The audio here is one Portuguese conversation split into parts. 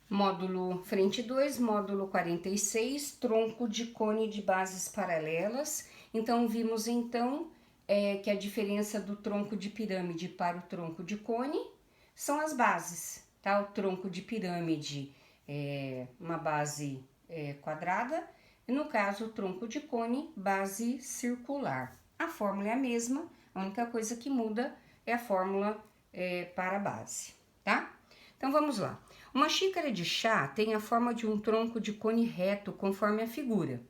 Módulo frente 2, módulo 46, tronco de cone de bases paralelas. Então, vimos então que a diferença do tronco de pirâmide para o tronco de cone são as bases, tá? O tronco de pirâmide é uma base quadrada, e no caso o tronco de cone, base circular. A fórmula é a mesma, a única coisa que muda é a fórmula para a base, tá? Então vamos lá. Uma xícara de chá tem a forma de um tronco de cone reto conforme a figura.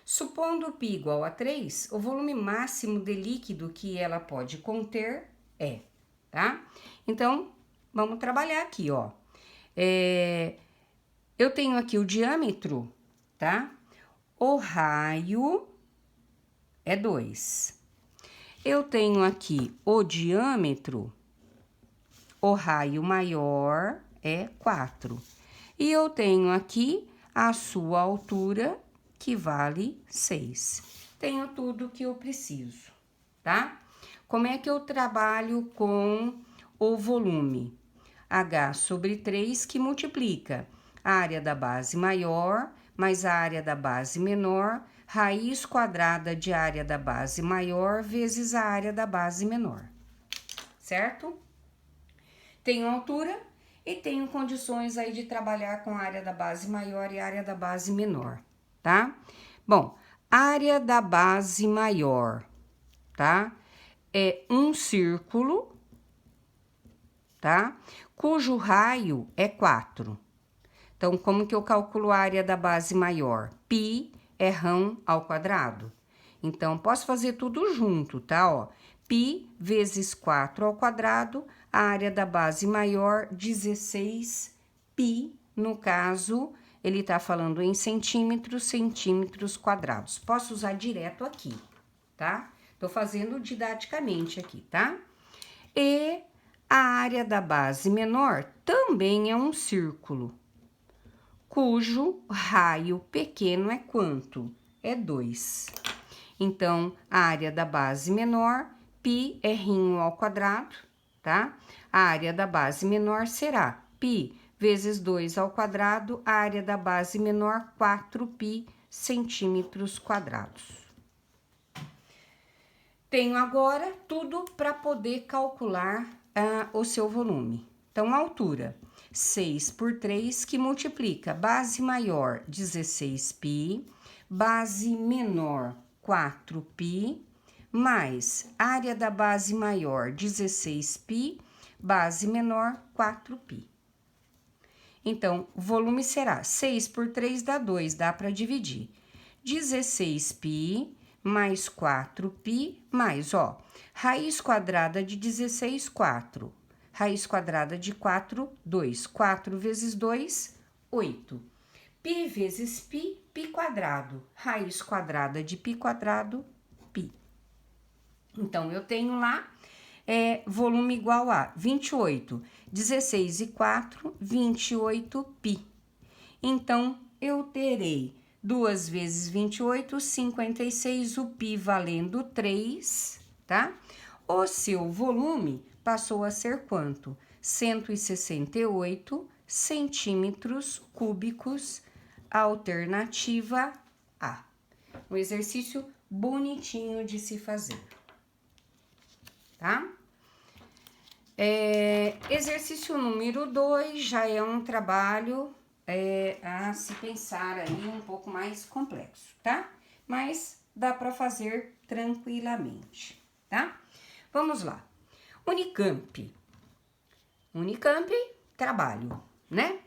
Supondo π igual a 3, o volume máximo de líquido que ela pode conter é, tá? Então, vamos trabalhar aqui, ó. Eu tenho aqui o diâmetro, tá? O raio é 2. Eu tenho aqui o diâmetro, o raio maior é 4. E eu tenho aqui a sua altura, que vale 6. Tenho tudo que eu preciso, tá? Como é que eu trabalho com o volume? H sobre 3, que multiplica a área da base maior mais a área da base menor, raiz quadrada de área da base maior vezes a área da base menor, certo? Tenho altura e tenho condições aí de trabalhar com a área da base maior e a área da base menor, tá? Bom, área da base maior, tá? É um círculo, tá? Cujo raio é 4. Então, como que eu calculo a área da base maior? Π é rão ao quadrado. Então, posso fazer tudo junto, tá? Ó, π vezes 4 ao quadrado, a área da base maior, 16π. No caso, ele tá falando em centímetros quadrados. Posso usar direto aqui, tá? Tô fazendo didaticamente aqui, tá? E a área da base menor também é um círculo, cujo raio pequeno é quanto? É 2. Então, a área da base menor, π é rinho ao quadrado, tá? A área da base menor será π vezes 2 ao quadrado, a área da base menor, 4π centímetros quadrados. Tenho agora tudo para poder calcular o seu volume. Então, a altura, 6 por 3, que multiplica base maior, 16π, base menor, 4π, mais área da base maior, 16π, base menor, 4π. Então, o volume será 6 por 3 dá 2, dá para dividir. 16π mais 4π, mais, ó, raiz quadrada de 16, 4. Raiz quadrada de 4, 2. 4 vezes 2, 8. Π vezes π, π quadrado. Raiz quadrada de π quadrado, π. Então, eu tenho lá volume igual a 28. 16 e 4, 28π. Então, eu terei 2 vezes 28, 56, o π valendo 3, tá? O seu volume passou a ser quanto? 168 centímetros cúbicos, alternativa A. Um exercício bonitinho de se fazer, tá? Exercício número 2 já é um trabalho a se pensar aí um pouco mais complexo, tá? Mas dá para fazer tranquilamente, tá? Vamos lá. Unicamp, trabalho, né?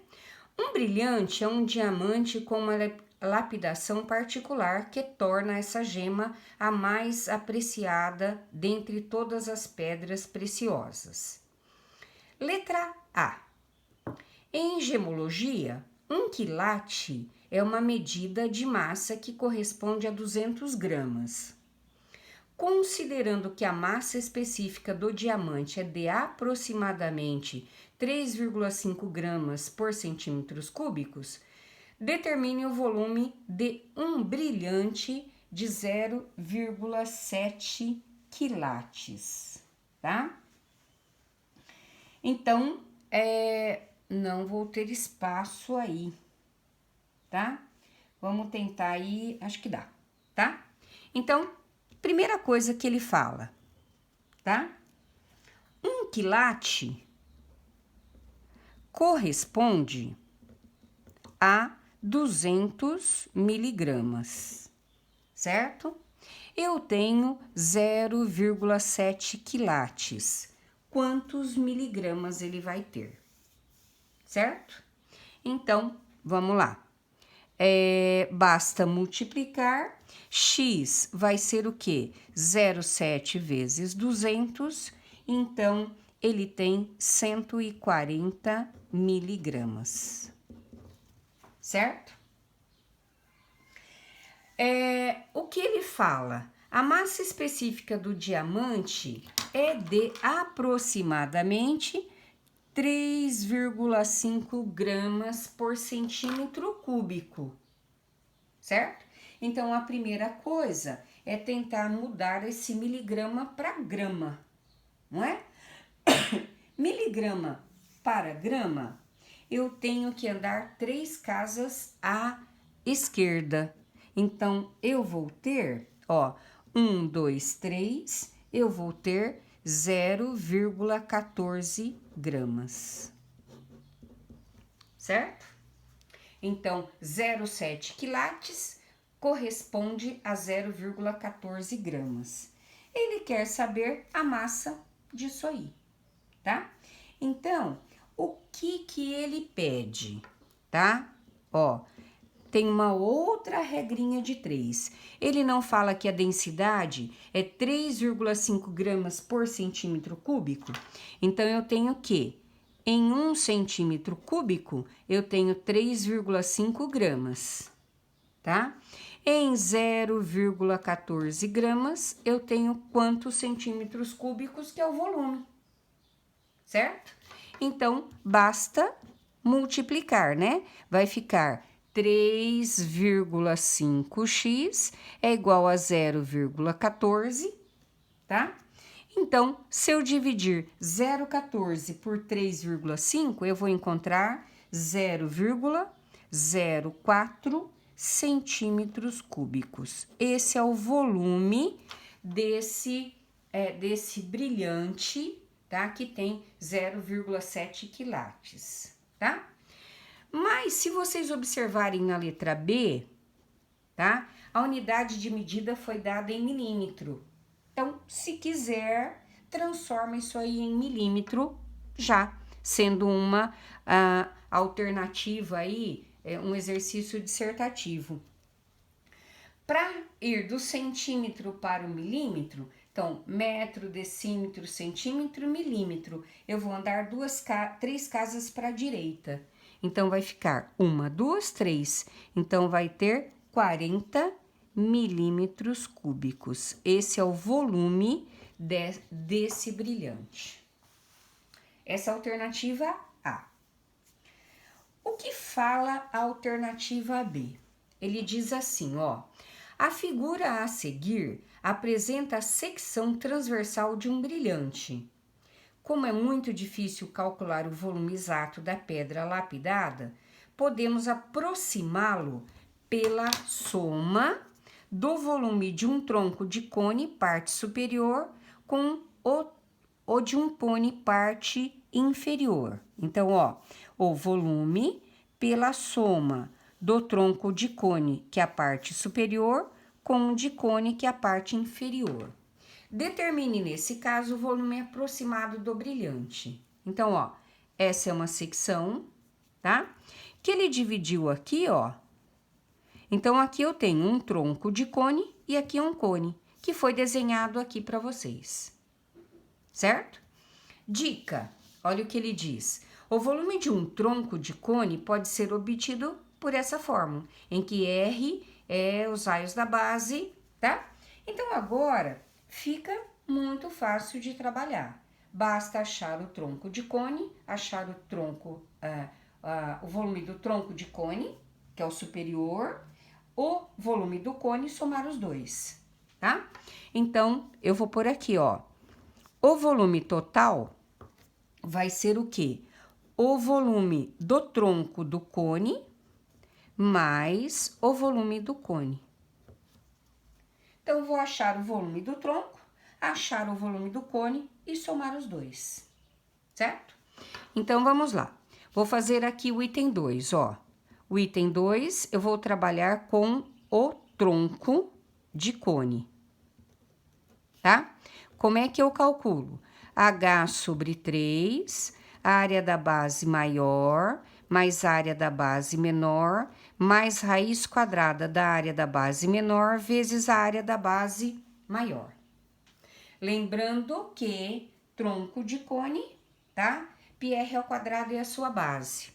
Um brilhante é um diamante com uma lapidação particular que torna essa gema a mais apreciada dentre todas as pedras preciosas. Letra A. Em gemologia, um quilate é uma medida de massa que corresponde a 200 gramas. Considerando que a massa específica do diamante é de aproximadamente 3,5 gramas por centímetros cúbicos, determine o volume de um brilhante de 0,7 quilates, tá? Então, não vou ter espaço aí, tá? Vamos tentar aí, acho que dá, tá? Então, primeira coisa que ele fala, tá? 1 quilate corresponde a 200 miligramas, certo? Eu tenho 0,7 quilates. Quantos miligramas ele vai ter, certo? Então, vamos lá. Basta multiplicar. X vai ser o quê? 0,7 vezes 200. Então, ele tem 140 miligramas, certo? O que ele fala? A massa específica do diamante é de aproximadamente 3,5 gramas por centímetro cúbico, certo? Então, a primeira coisa é tentar mudar esse miligrama para grama, não é? Miligrama para grama, eu tenho que andar 3 casas à esquerda. Então, eu vou ter, ó, 1, 2, 3, eu vou ter 0,14 gramas, certo? Então, 0,7 quilates corresponde a 0,14 gramas. Ele quer saber a massa disso aí, tá? Então, o que ele pede, tá? Ó, tem uma outra regrinha de 3. Ele não fala que a densidade é 3,5 gramas por centímetro cúbico? Então, eu tenho que, em 1 centímetro cúbico, eu tenho 3,5 gramas, tá? Em 0,14 gramas, eu tenho quantos centímetros cúbicos, que é o volume, certo? Então, basta multiplicar, né? Vai ficar 3,5x é igual a 0,14, tá? Então, se eu dividir 0,14 por 3,5, eu vou encontrar 0,04 centímetros cúbicos. Esse é o volume desse brilhante, tá? Que tem 0,7 quilates, tá? Mas, se vocês observarem na letra B, tá? A unidade de medida foi dada em milímetro. Então, se quiser, transforma isso aí em milímetro já, sendo uma alternativa aí, um exercício dissertativo. Para ir do centímetro para o milímetro, então, metro, decímetro, centímetro, milímetro, eu vou andar 3 casas para a direita. Então, vai ficar 1, 2, 3. Então, vai ter 40 milímetros cúbicos. Esse é o volume desse brilhante. Essa é a alternativa A. O que fala a alternativa B? Ele diz assim, ó. A figura a seguir apresenta a secção transversal de um brilhante. Como é muito difícil calcular o volume exato da pedra lapidada, podemos aproximá-lo pela soma do volume de um tronco de cone, parte superior, com o de um cone, parte inferior. Então, ó, o volume pela soma do tronco de cone, que é a parte superior, com o de cone, que é a parte inferior. Determine, nesse caso, o volume aproximado do brilhante. Então, ó, essa é uma secção, tá? Que ele dividiu aqui, ó. Então, aqui eu tenho um tronco de cone e aqui um cone, que foi desenhado aqui para vocês, certo? Dica, olha o que ele diz. O volume de um tronco de cone pode ser obtido por essa fórmula, em que R é os raios da base, tá? Então, agora, fica muito fácil de trabalhar. Basta achar o tronco de cone, achar o tronco, o volume do tronco de cone, que é o superior, o volume do cone, somar os dois, tá? Então, eu vou por aqui, ó. O volume total vai ser o quê? o volume do tronco do cone mais o volume do cone. Então, vou achar o volume do tronco, achar o volume do cone e somar os dois, certo? Então, vamos lá. Vou fazer aqui o item 2, ó. O item 2, eu vou trabalhar com o tronco de cone, tá? Como é que eu calculo? H sobre 3, área da base maior, mais área da base menor, mais raiz quadrada da área da base menor, vezes a área da base maior. Lembrando que tronco de cone, tá? πr ao quadrado é a sua base.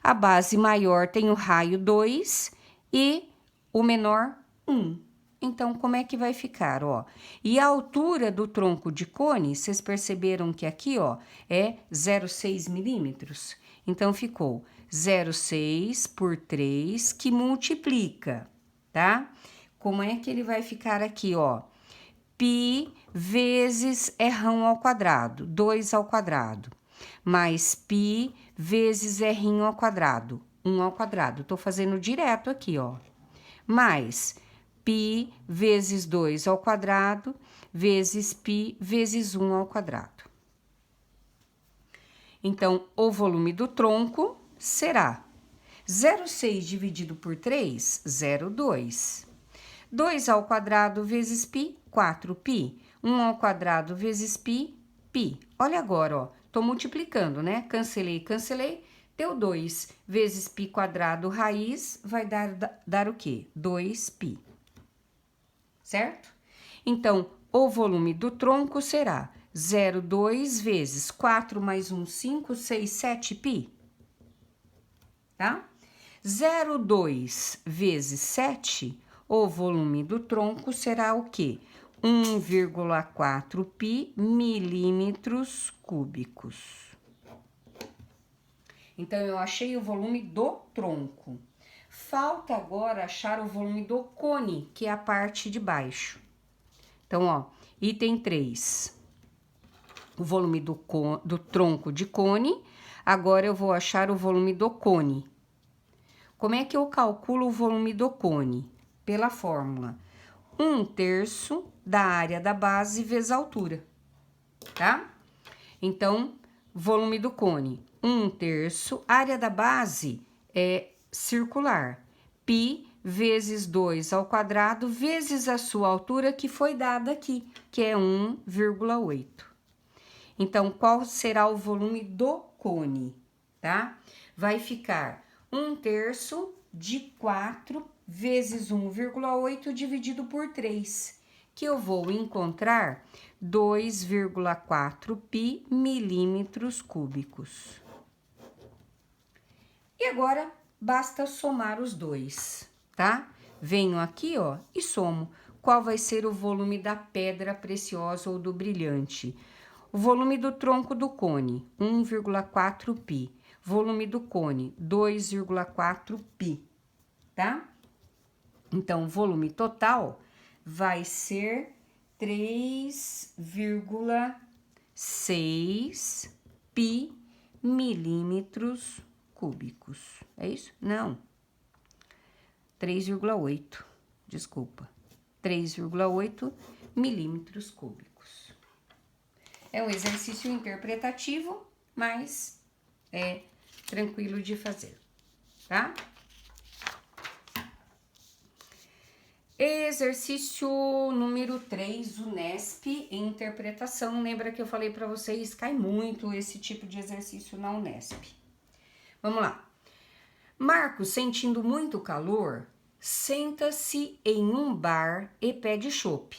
A base maior tem o raio 2 e o menor 1. Então, como é que vai ficar, ó? E a altura do tronco de cone, vocês perceberam que aqui, ó, é 0,6 milímetros? Então, ficou 0,6 por 3, que multiplica, tá? Como é que ele vai ficar aqui, ó? Π vezes R1 ao quadrado, 2 ao quadrado, mais π vezes R1 ao quadrado, 1 ao quadrado. Tô fazendo direto aqui, ó. Mais π vezes 2 ao quadrado, vezes π vezes 1 ao quadrado. Então, o volume do tronco será 0,6 dividido por 3, 0,2. 2 ao quadrado vezes π, 4π. 1 ao quadrado vezes π, π. Olha agora, ó, tô multiplicando, né? Cancelei, cancelei, deu 2 vezes π quadrado raiz, vai dar o quê? 2π. Certo? Então, o volume do tronco será 0,2 vezes 4 mais 1, 5, 6, 7π. Tá? 0,2 vezes 7, o volume do tronco será o quê? 1,4 π milímetros cúbicos. Então, eu achei o volume do tronco. Falta agora achar o volume do cone, que é a parte de baixo. Então, ó, item 3. O volume do tronco de cone. Agora, eu vou achar o volume do cone. Como é que eu calculo o volume do cone? Pela fórmula 1/3 da área da base vezes a altura, tá? Então, volume do cone, 1/3, área da base é circular, π vezes 2 ao quadrado, vezes a sua altura, que foi dada aqui, que é 1,8. Então, qual será o volume do cone, tá? Vai ficar 1/3 de 4 vezes 1,8 dividido por 3, que eu vou encontrar 2,4 π milímetros cúbicos. E agora, basta somar os dois, tá? Venho aqui, ó, e somo. Qual vai ser o volume da pedra preciosa ou do brilhante? O volume do tronco do cone, 1,4 π. Volume do cone, 2,4 π, tá? Então, o volume total vai ser 3,6 π milímetros cúbicos. É isso? Não. 3,8, desculpa. 3,8 milímetros cúbicos. É um exercício interpretativo, mas é tranquilo de fazer, tá? Exercício número 3, Unesp, interpretação. Lembra que eu falei para vocês, cai muito esse tipo de exercício na Unesp. Vamos lá. Marcos, sentindo muito calor, senta-se em um bar e pede chopp,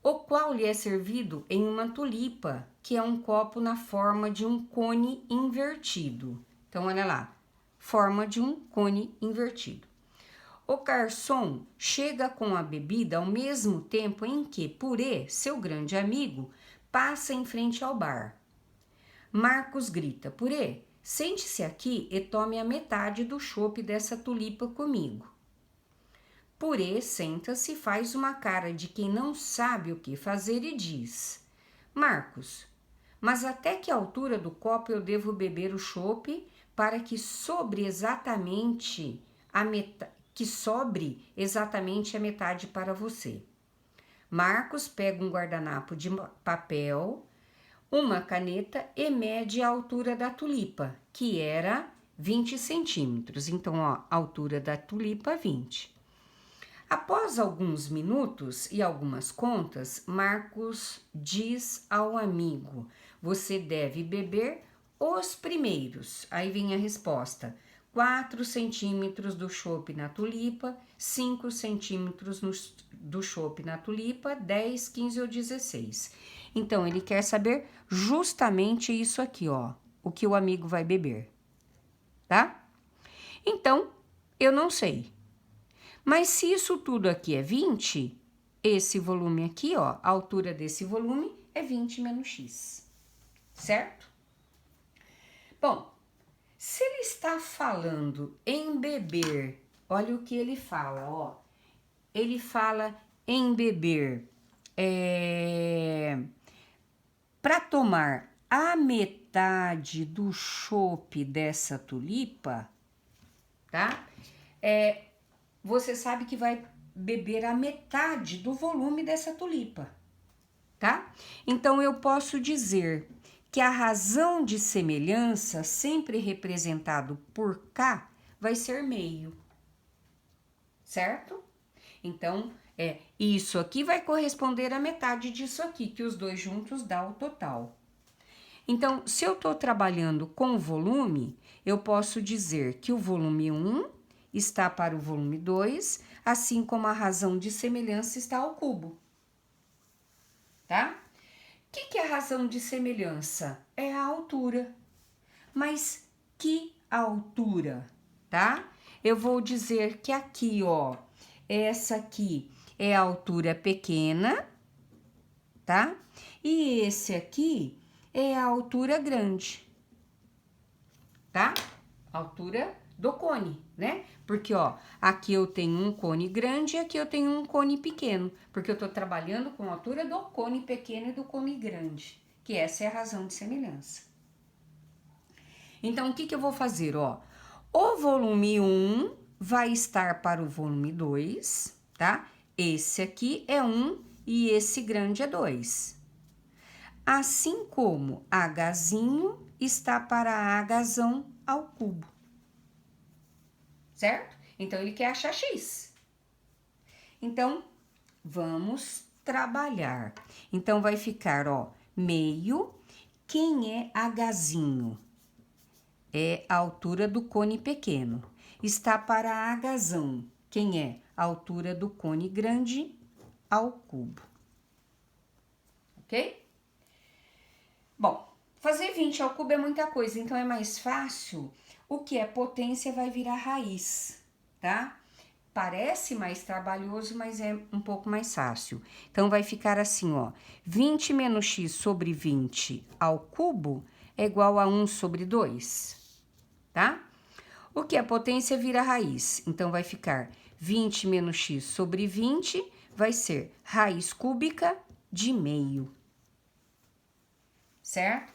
o qual lhe é servido em uma tulipa, que é um copo na forma de um cone invertido. Então, olha lá, forma de um cone invertido. O garçom chega com a bebida ao mesmo tempo em que Purê, seu grande amigo, passa em frente ao bar. Marcos grita: Purê, sente-se aqui e tome a metade do chopp dessa tulipa comigo. Purê senta-se e faz uma cara de quem não sabe o que fazer e diz: Marcos, Mas até que altura do copo eu devo beber o chopp para que sobre exatamente a metade para você? Marcos pega um guardanapo de papel, uma caneta e mede a altura da tulipa, que era 20 centímetros. Então, ó, a altura da tulipa, 20. Após alguns minutos e algumas contas, Marcos diz ao amigo: você deve beber os primeiros. Aí vem a resposta: 4 centímetros do chopp na tulipa, 5 centímetros do chopp na tulipa, 10, 15 ou 16. Então, ele quer saber justamente isso aqui, ó, o que o amigo vai beber, tá? Então, eu não sei. Mas se isso tudo aqui é 20, esse volume aqui, ó, a altura desse volume é 20 menos x, certo? Bom, se ele está falando em beber, olha o que ele fala, ó. Ele fala em beber para tomar a metade do chopp dessa tulipa, tá? Você sabe que vai beber a metade do volume dessa tulipa, tá? Então, eu posso dizer que a razão de semelhança, sempre representado por K, vai ser meio, certo? Então, isso aqui vai corresponder à metade disso aqui, que os dois juntos dá o total. Então, se eu estou trabalhando com volume, eu posso dizer que o volume 1 está para o volume 2, assim como a razão de semelhança está ao cubo, tá? O que é a razão de semelhança? É a altura. Mas que altura, tá? Eu vou dizer que aqui, ó, essa aqui é a altura pequena, tá? E esse aqui é a altura grande, tá? Altura do cone, né? Porque, ó, aqui eu tenho um cone grande e aqui eu tenho um cone pequeno, porque eu tô trabalhando com a altura do cone pequeno e do cone grande, que essa é a razão de semelhança. Então, o que eu vou fazer, ó? O volume 1 vai estar para o volume 2, tá? Esse aqui é 1 e esse grande é 2. Assim como Hzinho está para Hzão ao cubo. Certo? Então, ele quer achar x. Então, vamos trabalhar. Então, vai ficar, ó, meio. Quem é Hzinho? É a altura do cone pequeno. Está para Hzão. Quem é? A altura do cone grande ao cubo. Ok? Bom, fazer 20 ao cubo é muita coisa, então é mais fácil. O que é potência vai virar raiz, tá? Parece mais trabalhoso, mas é um pouco mais fácil. Então, vai ficar assim, ó. 20 menos x sobre 20 ao cubo é igual a 1 sobre 2, tá? O que é potência vira raiz. Então, vai ficar 20 menos x sobre 20 vai ser raiz cúbica de meio. Certo?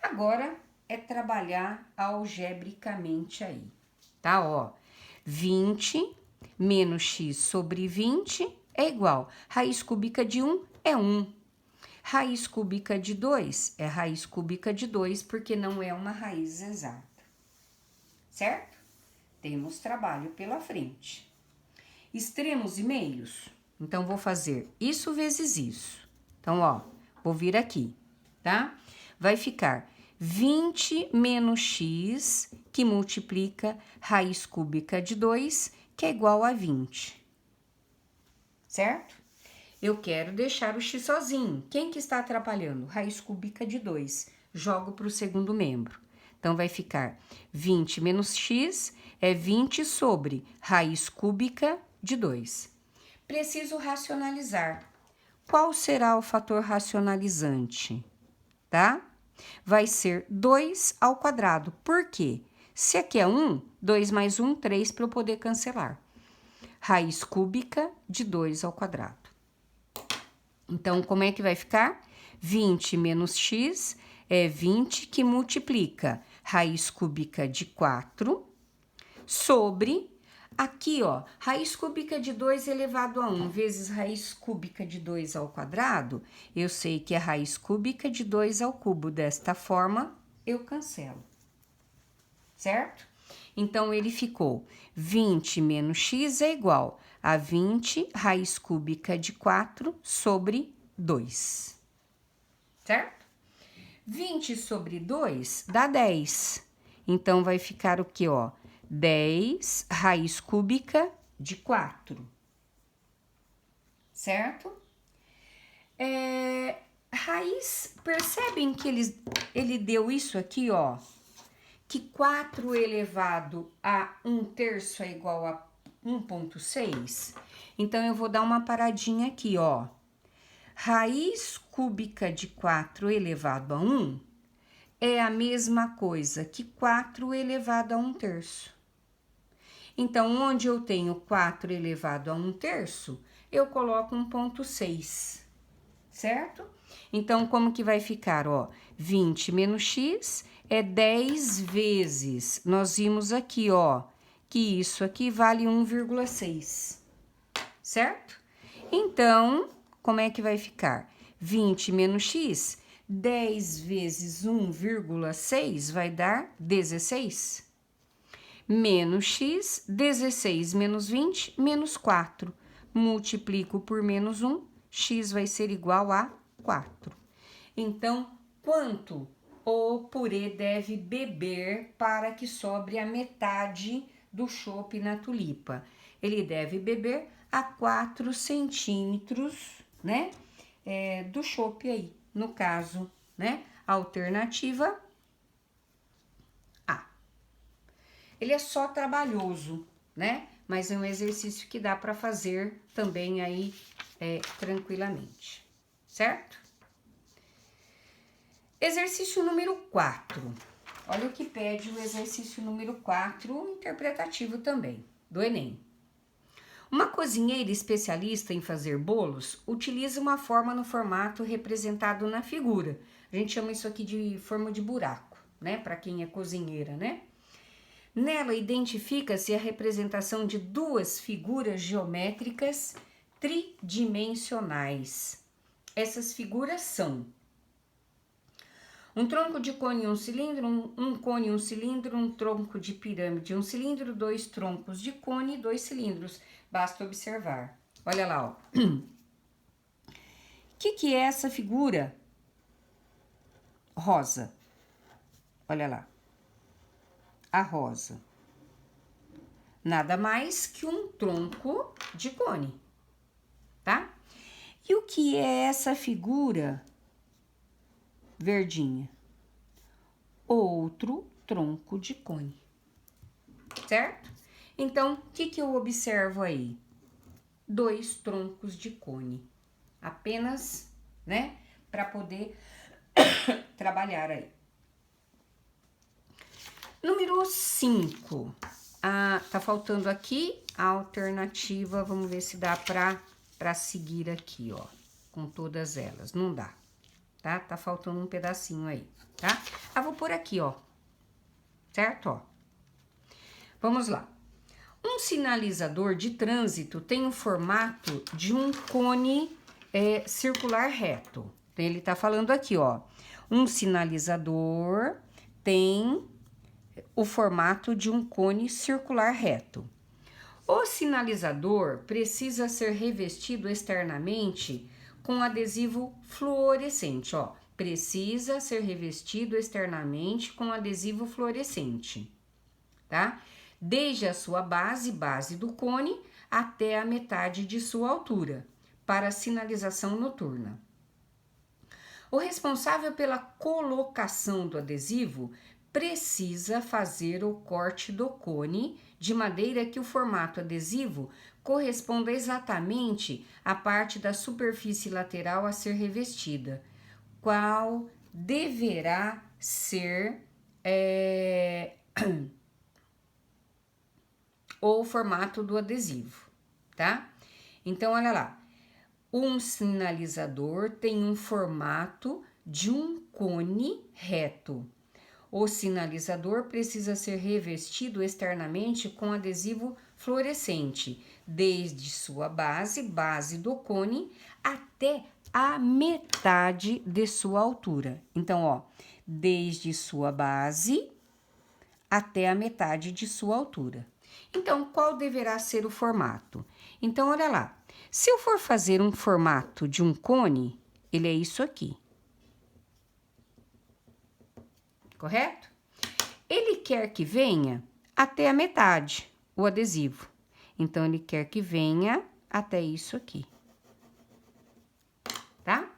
Agora, é trabalhar algebricamente aí, tá? Ó, 20 menos x sobre 20 é igual. Raiz cúbica de 1 é 1. Raiz cúbica de 2 é raiz cúbica de 2, porque não é uma raiz exata. Certo? Temos trabalho pela frente. Extremos e meios? Então, vou fazer isso vezes isso. Então, ó, vou vir aqui, tá? Vai ficar 20 menos x, que multiplica raiz cúbica de 2, que é igual a 20. Certo? Eu quero deixar o x sozinho. Quem que está atrapalhando? Raiz cúbica de 2. Jogo para o segundo membro. Então, vai ficar 20 menos x é 20 sobre raiz cúbica de 2. Preciso racionalizar. Qual será o fator racionalizante? Tá? Vai ser 2 ao quadrado. Por quê? Se aqui é 1, 2 mais 1, 3 para eu poder cancelar. Raiz cúbica de 2 ao quadrado. Então, como é que vai ficar? 20 menos x É 20 que multiplica raiz cúbica de 4 sobre, aqui, ó, raiz cúbica de 2 elevado a 1 vezes raiz cúbica de 2 ao quadrado, eu sei que é raiz cúbica de 2 ao cubo. Desta forma, eu cancelo, certo? Então, ele ficou 20 menos x é igual a 20 raiz cúbica de 4 sobre 2, certo? 20 sobre 2 dá 10. Então, vai ficar o quê, ó? 10 raiz cúbica de 4, certo? Raiz, percebem que ele deu isso aqui, ó? Que 4 elevado a 1/3 é igual a 1,6? Então, eu vou dar uma paradinha aqui, ó. Raiz cúbica de 4 elevado a 1 é a mesma coisa que 4 elevado a 1/3. Então, onde eu tenho 4 elevado a 1/3, eu coloco 1,6, certo? Então, como que vai ficar, ó? 20 menos x é 10 vezes. Nós vimos aqui, ó, que isso aqui vale 1,6, certo? Então, como é que vai ficar? 20 menos x, 10 vezes 1,6 vai dar 16. Menos x, 16 menos 20, menos 4. Multiplico por menos 1, x vai ser igual a 4. Então, quanto o purê deve beber para que sobre a metade do chopp na tulipa? Ele deve beber a 4 centímetros, né, do chopp aí, no caso, né, alternativa A. Ele é só trabalhoso, né, mas é um exercício que dá para fazer também aí tranquilamente, certo? Exercício número 4. Olha o que pede o exercício número 4, interpretativo também, do Enem. Uma cozinheira especialista em fazer bolos utiliza uma forma no formato representado na figura. A gente chama isso aqui de forma de buraco, né? Para quem é cozinheira, né? Nela identifica-se a representação de duas figuras geométricas tridimensionais. Essas figuras são um tronco de cone e um cilindro, um cone e um cilindro, um tronco de pirâmide e um cilindro, dois troncos de cone e dois cilindros. Basta observar. Olha lá, ó. O que é essa figura? Rosa. Olha lá. A rosa. Nada mais que um tronco de cone, tá? E o que é essa figura verdinha? Outro tronco de cone, certo? Então, o que eu observo aí? Dois troncos de cone, apenas, né, para poder trabalhar aí. Número 5. Tá faltando aqui a alternativa, vamos ver se dá pra seguir aqui, ó, com todas elas. Não dá, tá? Tá faltando um pedacinho aí, tá? Vou por aqui, ó, certo, ó. Vamos lá. Um sinalizador de trânsito tem o formato de um cone circular reto. Então, ele tá falando aqui, ó. Um sinalizador tem o formato de um cone circular reto. O sinalizador precisa ser revestido externamente com adesivo fluorescente, ó. Precisa ser revestido externamente com adesivo fluorescente, tá? Desde a sua base do cone, até a metade de sua altura, para sinalização noturna. O responsável pela colocação do adesivo precisa fazer o corte do cone de maneira que o formato adesivo corresponda exatamente à parte da superfície lateral a ser revestida, qual deverá ser o formato do adesivo, tá? Então, olha lá. Um sinalizador tem um formato de um cone reto. O sinalizador precisa ser revestido externamente com adesivo fluorescente, desde sua base do cone, até a metade de sua altura. Então, ó, desde sua base até a metade de sua altura. Então, qual deverá ser o formato? Então, olha lá. Se eu for fazer um formato de um cone, ele é isso aqui. Correto? Ele quer que venha até a metade, o adesivo. Então, ele quer que venha até isso aqui. Tá?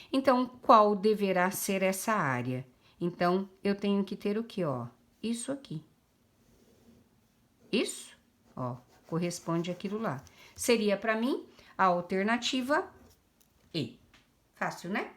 Então, qual deverá ser essa área? Então, eu tenho que ter o quê, ó? Isso aqui. Isso, ó, corresponde àquilo lá. Seria para mim a alternativa E. Fácil, né?